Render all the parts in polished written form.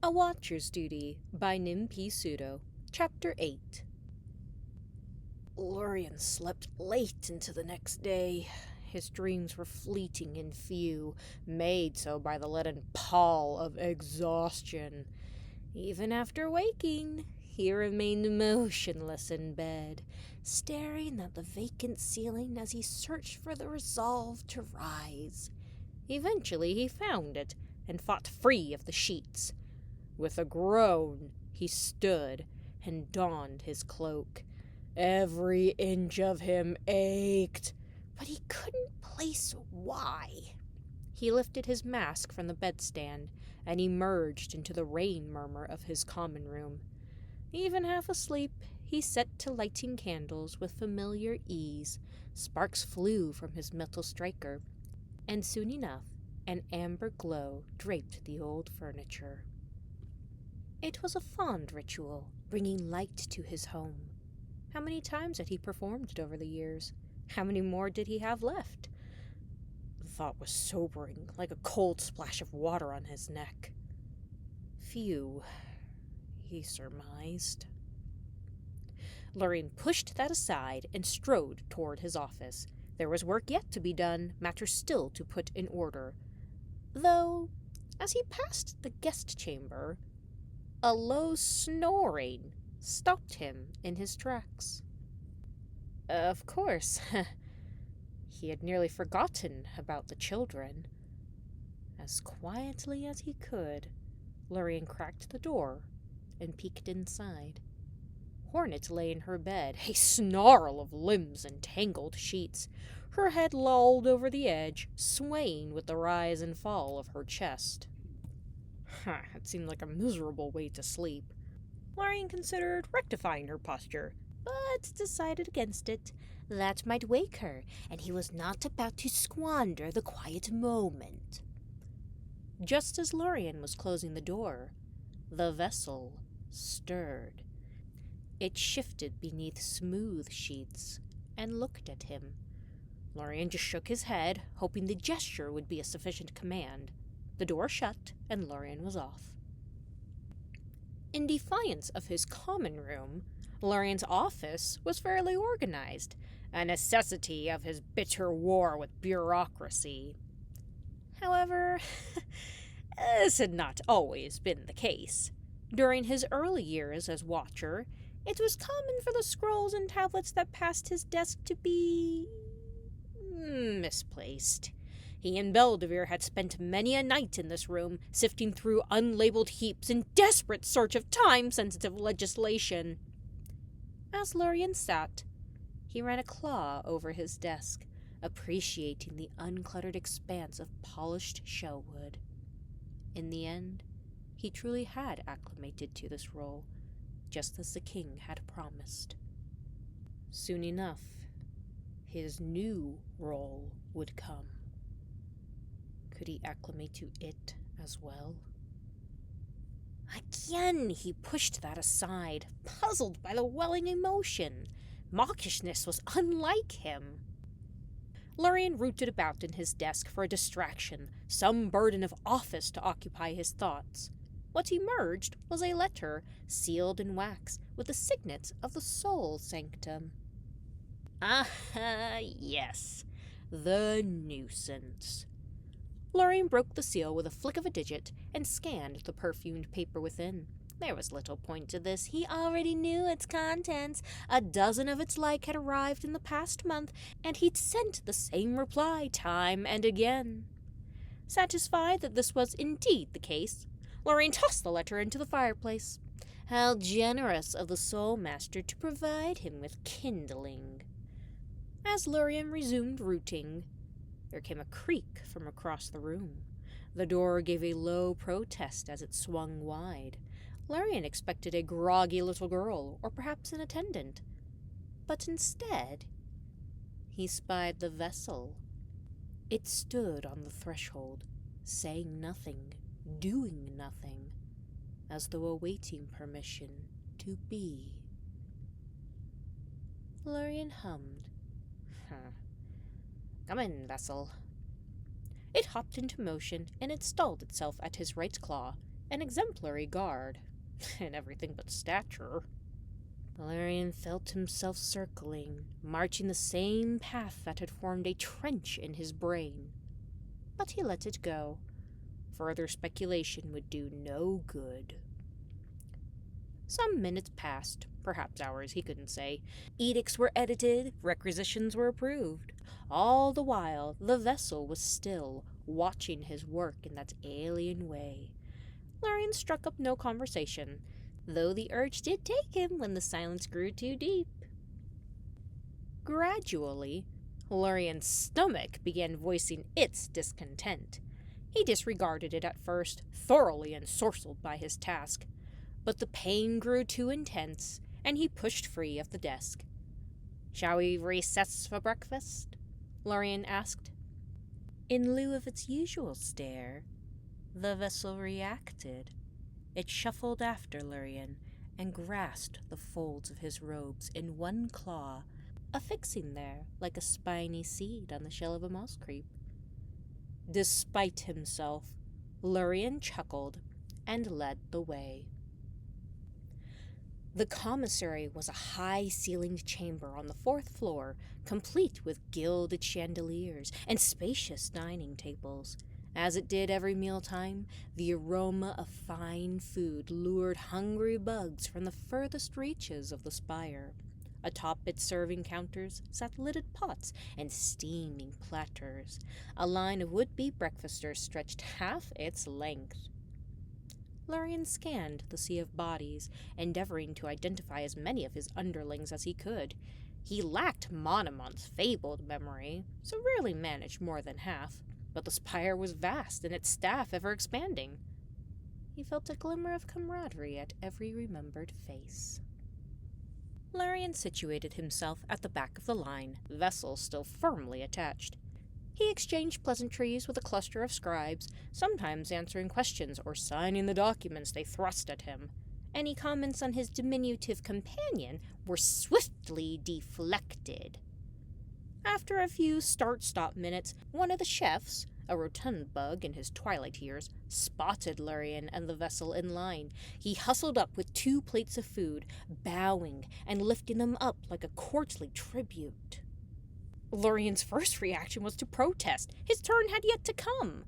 A Watcher's Duty by Nim P. Pseudo, Chapter 8. Lorien slept late into the next day. His dreams were fleeting and few, made so by the leaden pall of exhaustion. Even after waking, he remained motionless in bed, staring at the vacant ceiling as he searched for the resolve to rise. Eventually he found it, and fought free of the sheets. With a groan, he stood and donned his cloak. Every inch of him ached, but he couldn't place why. He lifted his mask from the bedstand and emerged into the rain murmur of his common room. Even half asleep, he set to lighting candles with familiar ease. Sparks flew from his metal striker, and soon enough an amber glow draped the old furniture. It was a fond ritual, bringing light to his home. How many times had he performed it over the years? How many more did he have left? The thought was sobering, like a cold splash of water on his neck. Few, he surmised. Lorien pushed that aside and strode toward his office. There was work yet to be done, matters still to put in order. Though, as he passed the guest chamber, a low snoring stopped him in his tracks. Of course, he had nearly forgotten about the children. As quietly as he could, Lorien cracked the door and peeked inside. Hornet lay in her bed, a snarl of limbs and tangled sheets, her head lolled over the edge, swaying with the rise and fall of her chest. It seemed like a miserable way to sleep. Lorien considered rectifying her posture, but decided against it. That might wake her, and he was not about to squander the quiet moment. Just as Lorien was closing the door, the vessel stirred. It shifted beneath smooth sheets and looked at him. Lorien just shook his head, hoping the gesture would be a sufficient command. The door shut, and Lorien was off. In defiance of his common room, Lorien's office was fairly organized, a necessity of his bitter war with bureaucracy. However, this had not always been the case. During his early years as Watcher, it was common for the scrolls and tablets that passed his desk to be misplaced. He and Belvedere had spent many a night in this room, sifting through unlabeled heaps in desperate search of time-sensitive legislation. As Lorien sat, he ran a claw over his desk, appreciating the uncluttered expanse of polished shellwood. In the end, he truly had acclimated to this role, just as the king had promised. Soon enough, his new role would come. Could he acclimate to it as well? Again, he pushed that aside, puzzled by the welling emotion. Mawkishness was unlike him. Lorien rooted about in his desk for a distraction, some burden of office to occupy his thoughts. What emerged was a letter, sealed in wax, with the signet of the Soul Sanctum. Yes, the nuisance. Lorien broke the seal with a flick of a digit and scanned the perfumed paper within. There was little point to this. He already knew its contents. A dozen of its like had arrived in the past month, and he'd sent the same reply time and again. Satisfied that this was indeed the case, Lorien tossed the letter into the fireplace. How generous of the Soul Master to provide him with kindling. As Lorien resumed rooting, there came a creak from across the room. The door gave a low protest as it swung wide. Lorien expected a groggy little girl, or perhaps an attendant. But instead, he spied the vessel. It stood on the threshold, saying nothing, doing nothing, as though awaiting permission to be. Lorien hummed. Come in, vessel. It hopped into motion and installed itself at his right claw. an exemplary guard, in everything but stature. Valerian felt himself circling, marching the same path that had formed a trench in his brain. But he let it go. Further speculation would do no good. Some minutes passed, perhaps hours, he couldn't say. Edicts were edited, requisitions were approved. All the while, the vessel was still, watching his work in that alien way. Larian struck up no conversation, though the urge did take him when the silence grew too deep. Gradually, Larian's stomach began voicing its discontent. He disregarded it at first, thoroughly ensorcelled by his task. But the pain grew too intense, and he pushed free of the desk. "Shall we recess for breakfast?" Larian asked. In lieu of its usual stare, the vessel reacted. It shuffled after Larian and grasped the folds of his robes in one claw, affixing there like a spiny seed on the shell of a mouse creep. Despite himself, Larian chuckled and led the way. The commissary was a high-ceilinged chamber on the 4th floor, complete with gilded chandeliers and spacious dining tables. As it did every mealtime, the aroma of fine food lured hungry bugs from the furthest reaches of the spire. Atop its serving counters sat lidded pots and steaming platters. A line of would-be breakfasters stretched half its length. Larian scanned the sea of bodies, endeavoring to identify as many of his underlings as he could. He lacked Monomont's fabled memory, so rarely managed more than half, but the spire was vast and its staff ever-expanding. He felt a glimmer of camaraderie at every remembered face. Larian situated himself at the back of the line, vessel still firmly attached. He exchanged pleasantries with a cluster of scribes, sometimes answering questions or signing the documents they thrust at him. Any comments on his diminutive companion were swiftly deflected. After a few start-stop minutes, one of the chefs, a rotund bug in his twilight years, spotted Larian and the vessel in line. He hustled up with 2 plates of food, bowing and lifting them up like a courtly tribute. Larian's first reaction was to protest. His turn had yet to come.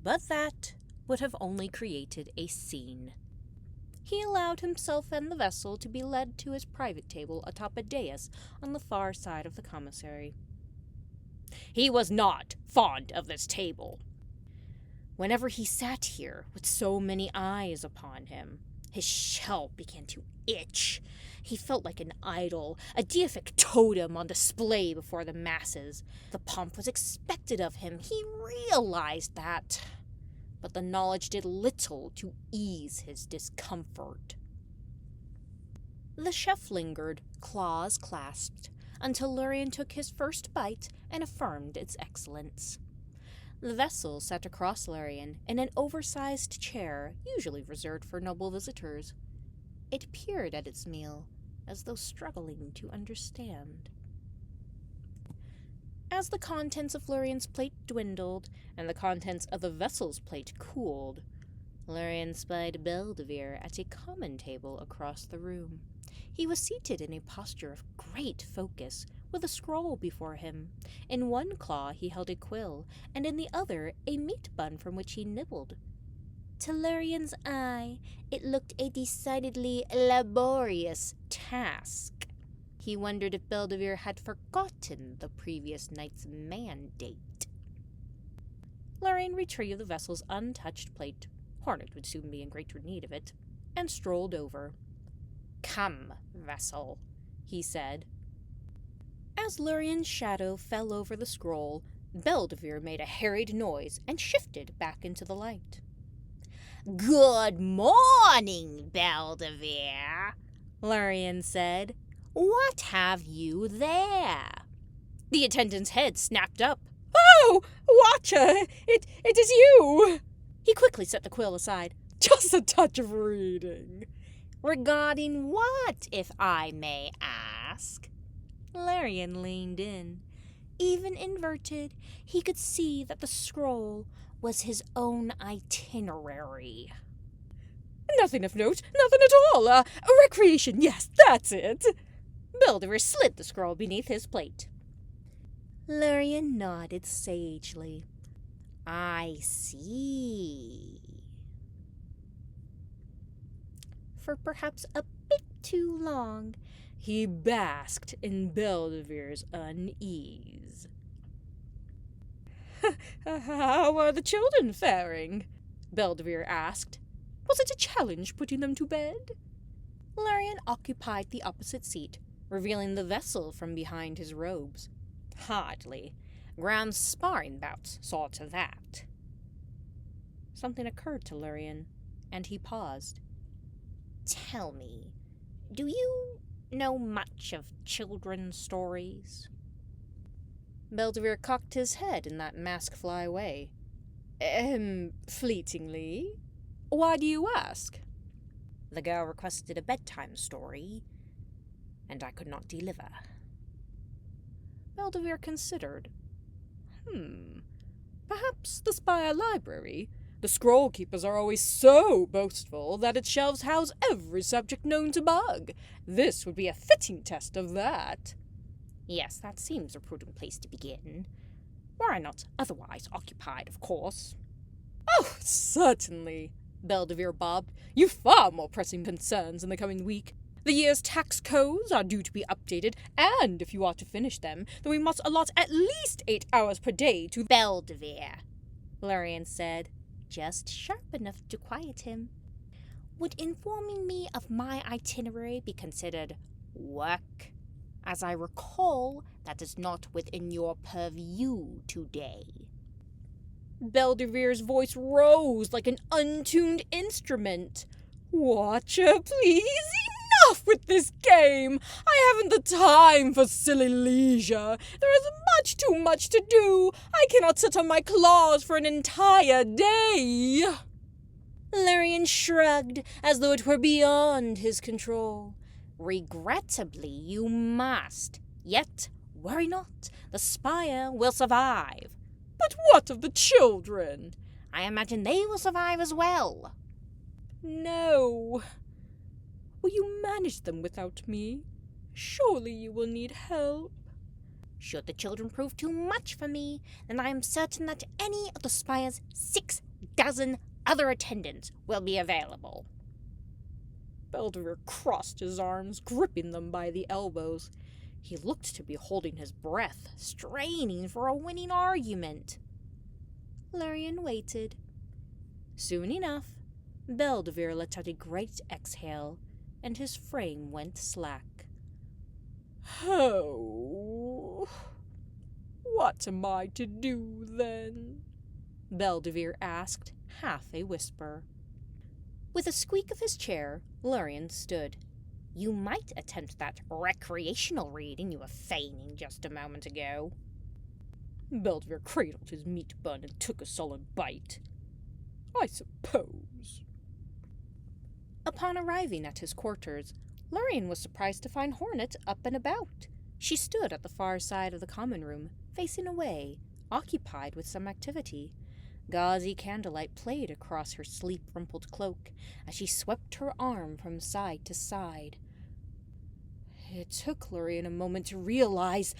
But that would have only created a scene. He allowed himself and the vessel to be led to his private table atop a dais on the far side of the commissary. He was not fond of this table. Whenever he sat here with so many eyes upon him, his shell began to itch. He felt like an idol, a deific totem on display before the masses. The pomp was expected of him. He realized that. But the knowledge did little to ease his discomfort. The chef lingered, claws clasped, until Larian took his first bite and affirmed its excellence. The vessel sat across Larian in an oversized chair, usually reserved for noble visitors. It peered at its meal, as though struggling to understand. As the contents of Larian's plate dwindled, and the contents of the vessel's plate cooled, Larian spied Belvedere at a common table across the room. He was seated in a posture of great focus, with a scroll before him. In one claw he held a quill, and in the other a meat bun from which he nibbled. To Larian's eye, it looked a decidedly laborious task. He wondered if Belvedere had forgotten the previous night's mandate. Larian retrieved the vessel's untouched plate — Hornet would soon be in greater need of it — and strolled over. "Come, vessel," he said. As Larian's shadow fell over the scroll, Belvedere made a harried noise and shifted back into the light. "Good morning, Belvedere," Larian said. "What have you there?" The attendant's head snapped up. "Oh, Watcher, it is you!" He quickly set the quill aside. "Just a touch of reading." "Regarding what, if I may ask?" Larian leaned in. Even inverted, he could see that the scroll was his own itinerary. Nothing of note, nothing at all. Recreation, yes, that's it. Belvedere slid the scroll beneath his plate. Lurian nodded sagely. I see. For perhaps a bit too long, he basked in Belvedere's unease. How are the children faring? Belvedere asked. Was it a challenge putting them to bed? Lurian occupied the opposite seat, revealing the vessel from behind his robes. Hardly. Graham's sparring bouts saw to that. Something occurred to Lurian, and he paused. Tell me, do you know much of children's stories? Belvedere cocked his head in that mask-fly way. Fleetingly. Why do you ask? The girl requested a bedtime story, and I could not deliver. Belvedere considered. Perhaps the Spire Library. The scroll keepers are always so boastful that its shelves house every subject known to bug. This would be a fitting test of that. Yes, that seems a prudent place to begin. Were I not otherwise occupied, of course. Oh, certainly, Belvedere bobbed. You've far more pressing concerns in the coming week. The year's tax codes are due to be updated, and if you are to finish them, then we must allot at least 8 hours per day to Belvedere, Lurian said, just sharp enough to quiet him. Would informing me of my itinerary be considered work? As I recall, that is not within your purview today. Beldevere's voice rose like an untuned instrument. Watcher, please, enough with this game! I haven't the time for silly leisure. There is much too much to do. I cannot sit on my claws for an entire day. Lurian shrugged as though it were beyond his control. Regrettably, you must. Yet, worry not, the Spire will survive. But what of the children? I imagine they will survive as well. No. Will you manage them without me? Surely you will need help. Should the children prove too much for me, then I am certain that any of the Spire's 6 dozen other attendants will be available. Belvedere crossed his arms, gripping them by the elbows. He looked to be holding his breath, straining for a winning argument. Lurian waited. Soon enough, Belvedere let out a great exhale, and his frame went slack. Oh, what am I to do, then? Belvedere asked, half a whisper. With a squeak of his chair, Lurian stood. You might attempt that recreational reading you were feigning just a moment ago. Belvedere cradled his meat bun and took a solid bite. I suppose. Upon arriving at his quarters, Lurian was surprised to find Hornet up and about. She stood at the far side of the common room, facing away, occupied with some activity. Gauzy candlelight played across her sleep-rumpled cloak as she swept her arm from side to side. It took Lurian a moment to realize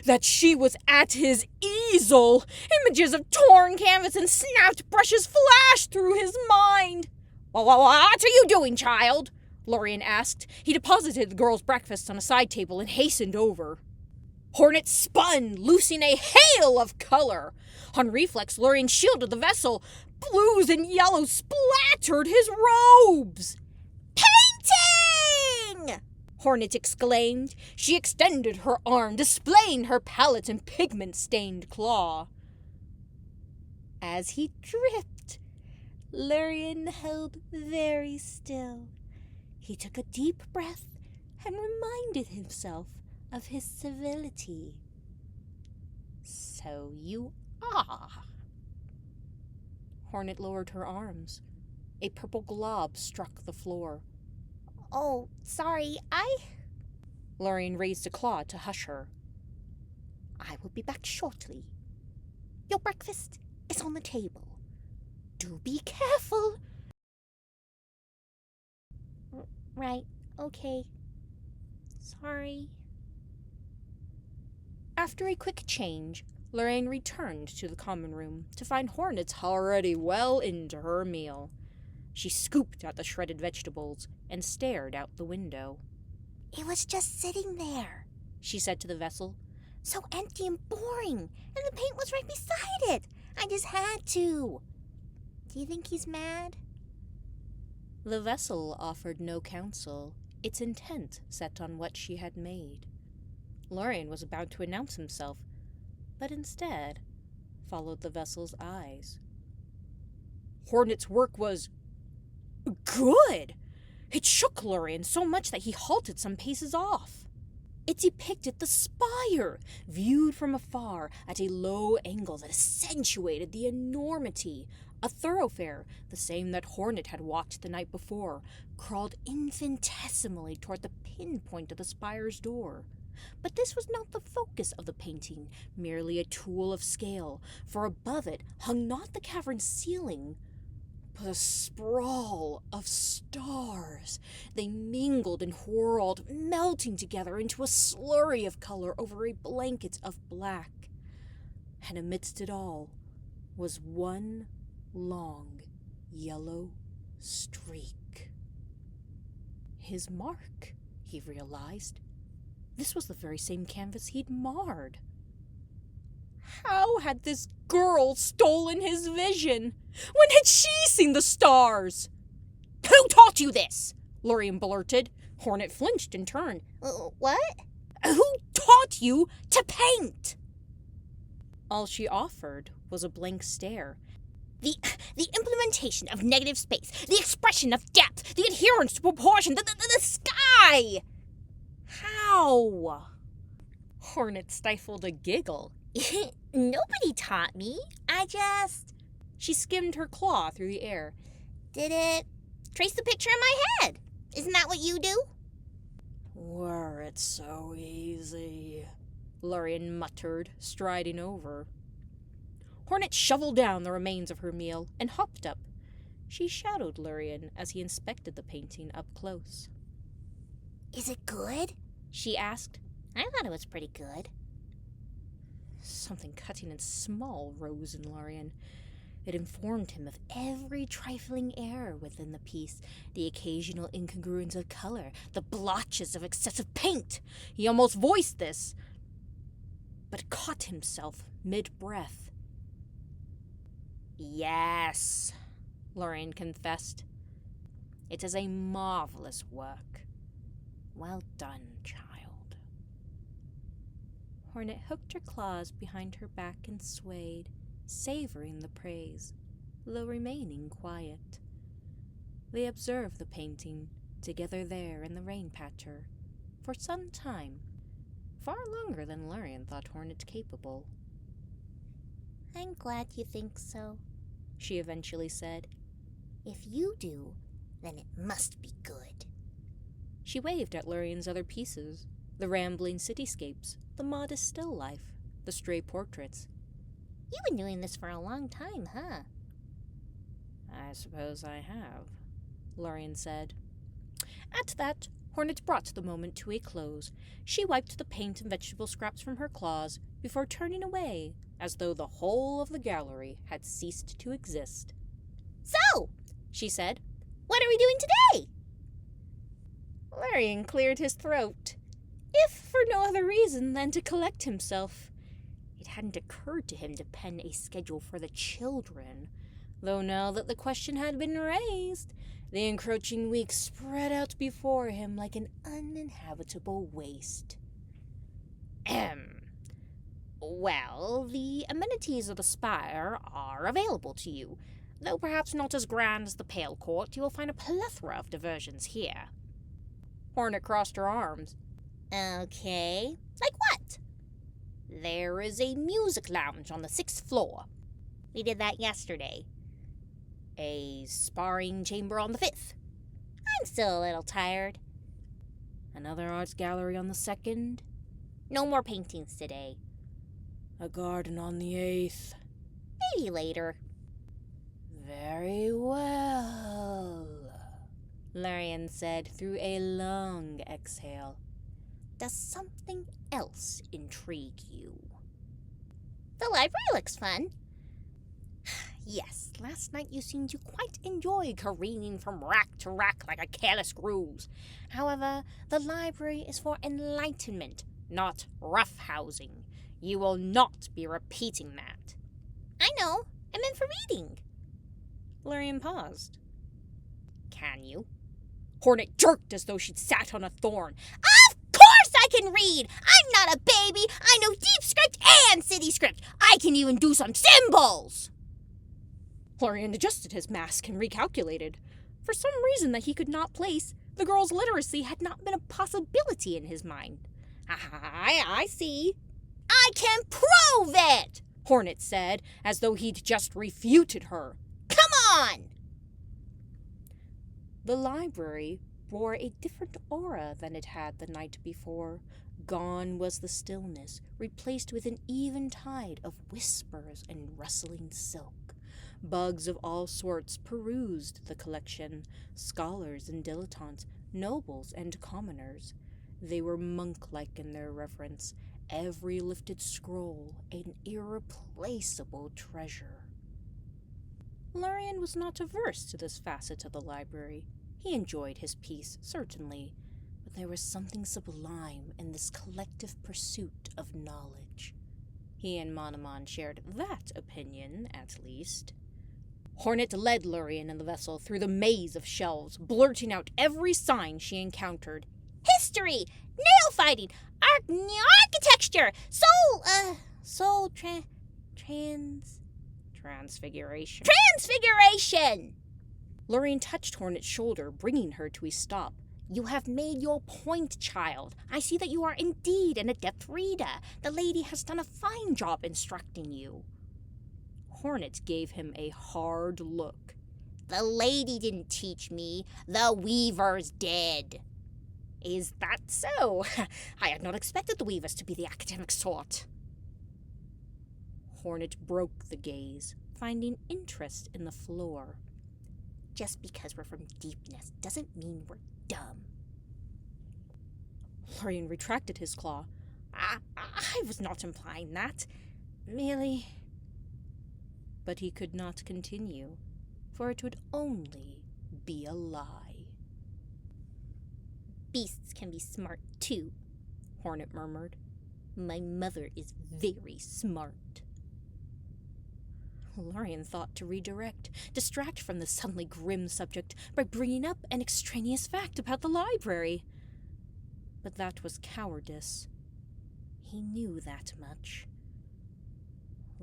that she was at his easel. Images of torn canvas and snapped brushes flashed through his mind. What are you doing, child? Lurian asked. He deposited the girl's breakfast on a side table and hastened over. Hornet spun, loosing a hail of color. On reflex, Lurian shielded the vessel. Blues and yellows splattered his robes. Painting! Hornet exclaimed. She extended her arm, displaying her palette and pigment-stained claw. As he dripped, Lurian held very still. He took a deep breath and reminded himself of his civility. So you are. Hornet lowered her arms. A purple glob struck the floor. Oh, sorry, Lurian raised a claw to hush her. I will be back shortly. Your breakfast is on the table. Do be careful. Right, okay. Sorry. After a quick change, Lorraine returned to the common room to find Hornets already well into her meal. She scooped at the shredded vegetables and stared out the window. It was just sitting there, she said to the vessel. So empty and boring, and the paint was right beside it. I just had to. Do you think he's mad? The vessel offered no counsel, its intent set on what she had made. Lorraine was about to announce himself, but instead followed the vessel's eyes. Hornet's work was good! It shook Lorraine so much that he halted some paces off. It depicted the spire, viewed from afar at a low angle that accentuated the enormity. A thoroughfare, the same that Hornet had walked the night before, crawled infinitesimally toward the pinpoint of the spire's door. But this was not the focus of the painting, merely a tool of scale, for above it hung not the cavern's ceiling, but a sprawl of stars. They mingled and whirled, melting together into a slurry of color over a blanket of black. And amidst it all was one long yellow streak. His mark, he realized. This was the very same canvas he'd marred. How had this girl stolen his vision? When had she seen the stars? Who taught you this? Lorraine blurted. Hornet flinched and turned. What? Who taught you to paint? All she offered was a blank stare. The implementation of negative space, the expression of depth, the adherence to proportion, the sky! How? Hornet stifled a giggle. Nobody taught me. She skimmed her claw through the air. Did it trace the picture in my head? Isn't that what you do? Were it so easy, Lorraine muttered, striding over. Hornet shoveled down the remains of her meal and hopped up. She shadowed Lorraine as he inspected the painting up close. Is it good? She asked. I thought it was pretty good. Something cutting and small rose in Lorraine. It informed him of every trifling error within the piece, the occasional incongruence of color, the blotches of excessive paint. He almost voiced this, but caught himself mid-breath. Yes, Lorraine confessed. It is a marvelous work. Well done, child. Hornet hooked her claws behind her back and swayed, savoring the praise, though remaining quiet. They observed the painting, together there in the rain patcher, for some time, far longer than Lorraine thought Hornet capable. I'm glad you think so, she eventually said. If you do, then it must be good. She waved at Lorraine's other pieces, the rambling cityscapes, the modest still life, the stray portraits. You've been doing this for a long time, huh? I suppose I have, Lorraine said. At that, Hornet brought the moment to a close. She wiped the paint and vegetable scraps from her claws before turning away, as though the whole of the gallery had ceased to exist. So, she said, what are we doing today? Lorraine cleared his throat, if for no other reason than to collect himself. It hadn't occurred to him to pen a schedule for the children, though now that the question had been raised, the encroaching week spread out before him like an uninhabitable waste. Well, the amenities of the spire are available to you. Though perhaps not as grand as the Pale Court, you will find a plethora of diversions here. Hornet crossed her arms. Okay. Like what? There is a music lounge on the 6th floor. We did that yesterday. A sparring chamber on the 5th. I'm still a little tired. Another arts gallery on the 2nd. No more paintings today. A garden on the 8th. Maybe later. Very well. Larian said through a long exhale. Does something else intrigue you? The library looks fun. Yes, last night you seemed to quite enjoy careening from rack to rack like a careless grouse. However, the library is for enlightenment, not roughhousing. You will not be repeating that. I know. I meant for reading. Larian paused. Can you? Hornet jerked as though she'd sat on a thorn. Of course I can read! I'm not a baby! I know deep script and city script! I can even do some symbols! Larian adjusted his mask and recalculated. For some reason that he could not place, the girl's literacy had not been a possibility in his mind. I see. I can prove it! Hornet said, as though he'd just refuted her. Come on! The library bore a different aura than it had the night before. Gone was the stillness, replaced with an even tide of whispers and rustling silk. Bugs of all sorts perused the collection, scholars and dilettantes, nobles and commoners. They were monk-like in their reverence, every lifted scroll an irreplaceable treasure. Larian was not averse to this facet of the library. He enjoyed his peace, certainly, but there was something sublime in this collective pursuit of knowledge. He and Monomon shared that opinion, at least. Hornet led Lurian and the vessel through the maze of shelves, blurting out every sign she encountered. History! Nail fighting! Architecture! Transfiguration. Transfiguration! Lurian touched Hornet's shoulder, bringing her to a stop. You have made your point, child. I see that you are indeed an adept reader. The lady has done a fine job instructing you. Hornet gave him a hard look. The lady didn't teach me. The weavers did. Is that so? I had not expected the weavers to be the academic sort. Hornet broke the gaze, finding interest in the floor. Just because we're from Deepness doesn't mean we're dumb. Lurian retracted his claw. I was not implying that. Merely... But he could not continue, for it would only be a lie. Beasts can be smart too, Hornet murmured. My mother is very smart. Lurian thought to distract from the suddenly grim subject by bringing up an extraneous fact about the library. But that was cowardice. He knew that much.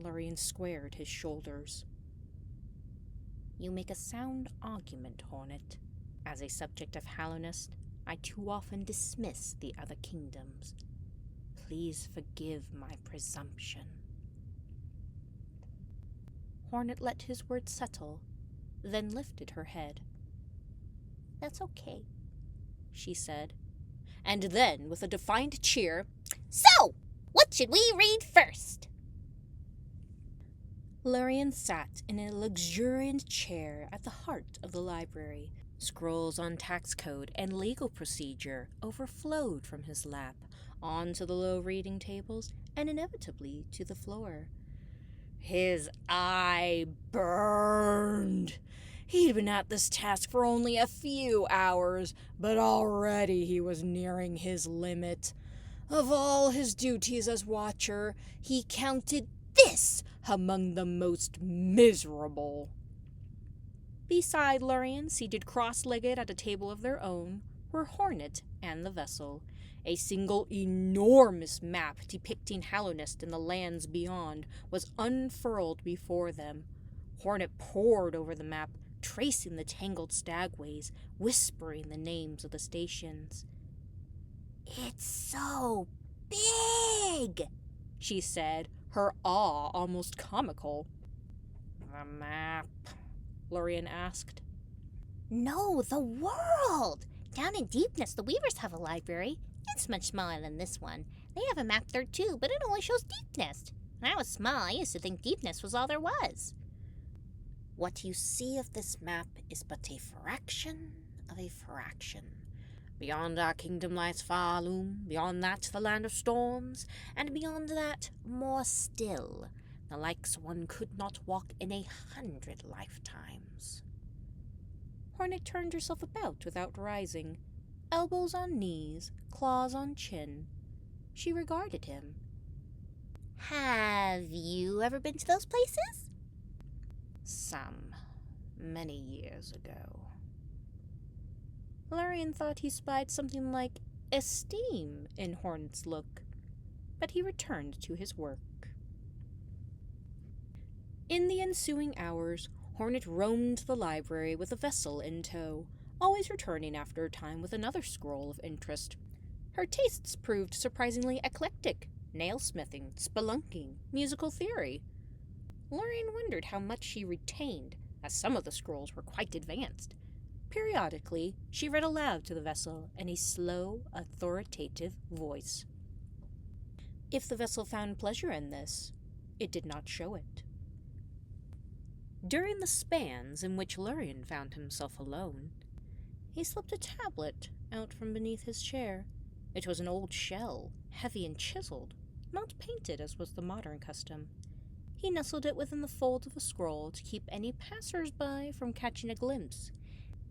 Lurian squared his shoulders. You make a sound argument, Hornet. As a subject of Hallownest, I too often dismiss the other kingdoms. Please forgive my presumption. Hornet let his words settle, then lifted her head. That's okay, she said. And then, with a defiant cheer, So, what should we read first? Lurian sat in a luxuriant chair at the heart of the library. Scrolls on tax code and legal procedure overflowed from his lap onto the low reading tables and inevitably to the floor. His eye burned. He'd been at this task for only a few hours, but already he was nearing his limit. Of all his duties as Watcher, he counted this among the most miserable. Beside Lurian, seated cross-legged at a table of their own, were Hornet and the vessel. A single enormous map depicting Hallownest and the lands beyond was unfurled before them. Hornet pored over the map, tracing the tangled stagways, whispering the names of the stations. It's so big, she said, her awe almost comical. The map? Lurian asked. No, the world! Down in Deepness, the Weavers have a library. It's much smaller than this one. They have a map there too, but it only shows Deepness. When I was small, I used to think Deepness was all there was. What you see of this map is but a fraction of a fraction. Beyond our kingdom lies far loom, beyond that the land of storms, and beyond that more still, the likes one could not walk in 100 lifetimes. Hornet turned herself about without rising, elbows on knees, claws on chin. She regarded him. Have you ever been to those places? Some, many years ago. Lurian thought he spied something like esteem in Hornet's look, but he returned to his work. In the ensuing hours, Hornet roamed the library with a vessel in tow, always returning after a time with another scroll of interest. Her tastes proved surprisingly eclectic: nail-smithing, spelunking, musical theory. Lurian wondered how much she retained, as some of the scrolls were quite advanced. Periodically, she read aloud to the vessel in a slow, authoritative voice. If the vessel found pleasure in this, it did not show it. During the spans in which Lurian found himself alone, he slipped a tablet out from beneath his chair. It was an old shell, heavy and chiseled, not painted as was the modern custom. He nestled it within the fold of a scroll to keep any passers-by from catching a glimpse.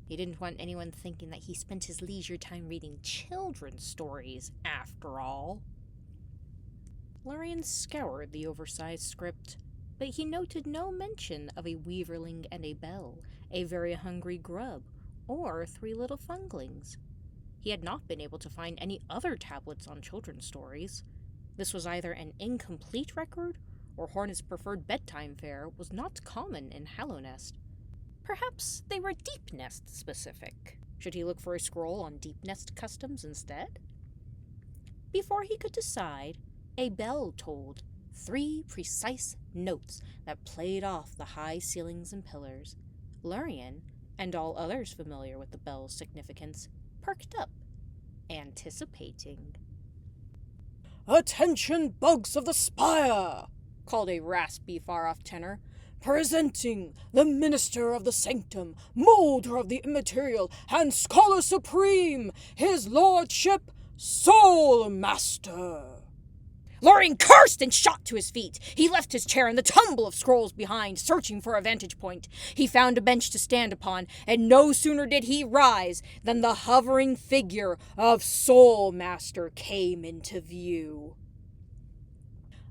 He didn't want anyone thinking that he spent his leisure time reading children's stories, after all. Lurian scoured the oversized script, but he noted no mention of a weaverling and a bell, a very hungry grub, or 3 little funglings. He had not been able to find any other tablets on children's stories. This was either an incomplete record, or Hornet's preferred bedtime fare was not common in Hallownest. Perhaps they were Deep Nest specific. Should he look for a scroll on Deep Nest customs instead? Before he could decide, a bell tolled, 3 precise notes that played off the high ceilings and pillars. Lurian, and all others familiar with the bell's significance, perked up, anticipating. "Attention, bugs of the spire!" called a raspy, far-off tenor. "Presenting the minister of the sanctum, molder of the immaterial, and scholar supreme, his lordship, Soul Master." Lurian cursed and shot to his feet. He left his chair and the tumble of scrolls behind, searching for a vantage point. He found a bench to stand upon, and no sooner did he rise than the hovering figure of Soul Master came into view.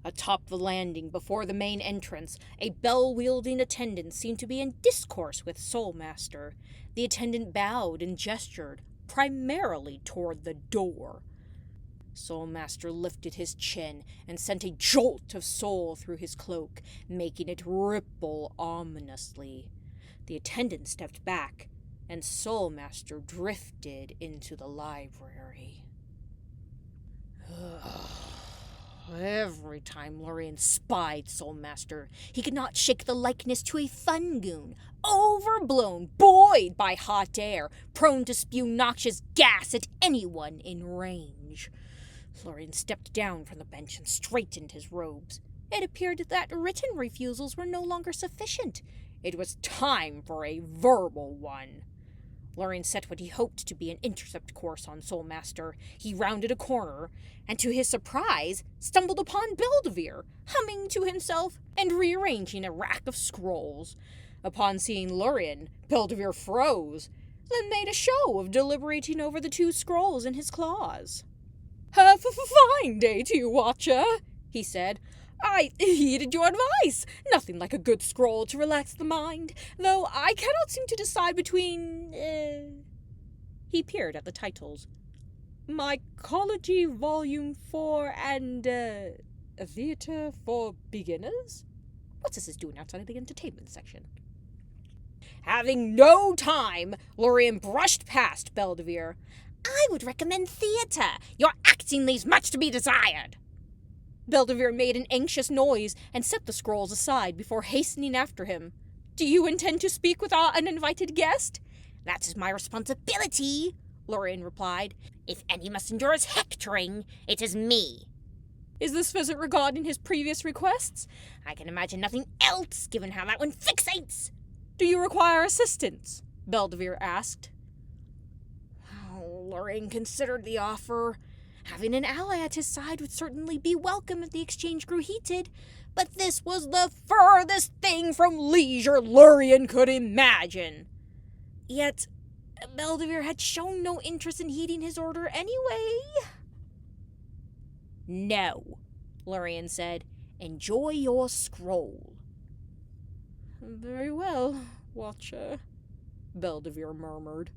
Atop the landing before the main entrance, a bell-wielding attendant seemed to be in discourse with Soul Master. The attendant bowed and gestured, primarily toward the door. Soul Master lifted his chin and sent a jolt of soul through his cloak, making it ripple ominously. The attendant stepped back, and Soul Master drifted into the library. Every time Lurian spied Soul Master, he could not shake the likeness to a fungoon, overblown, buoyed by hot air, prone to spew noxious gas at anyone in range. Lurian stepped down from the bench and straightened his robes. It appeared that written refusals were no longer sufficient. It was time for a verbal one. Lurian set what he hoped to be an intercept course on Soul Master. He rounded a corner, and to his surprise, stumbled upon Belvedere, humming to himself and rearranging a rack of scrolls. Upon seeing Lurian, Belvedere froze, then made a show of deliberating over the 2 scrolls in his claws. "Fine day to you, Watcher," he said. "I heeded your advice. Nothing like a good scroll to relax the mind, though I cannot seem to decide between, He peered at the titles. "Mycology Volume 4 and, Theater for Beginners? What's this doing outside of the entertainment section?" Having no time, Lurian brushed past Belvedere. I would recommend theater. Your acting leaves much to be desired. Belvedere made an anxious noise and set the scrolls aside before hastening after him. "Do you intend to speak with our uninvited guest?" "That is my responsibility," Lurian replied. "If any must endure his hectoring, it is me." "Is this visit regarding his previous requests?" "I can imagine nothing else, given how that one fixates." "Do you require assistance?" Belvedere asked. Lorraine considered the offer. Having an ally at his side would certainly be welcome if the exchange grew heated, but this was the furthest thing from leisure Lurian could imagine. Yet, Belvedere had shown no interest in heeding his order anyway. No, Lurian said. Enjoy your scroll. Very well, Watcher, Belvedere murmured.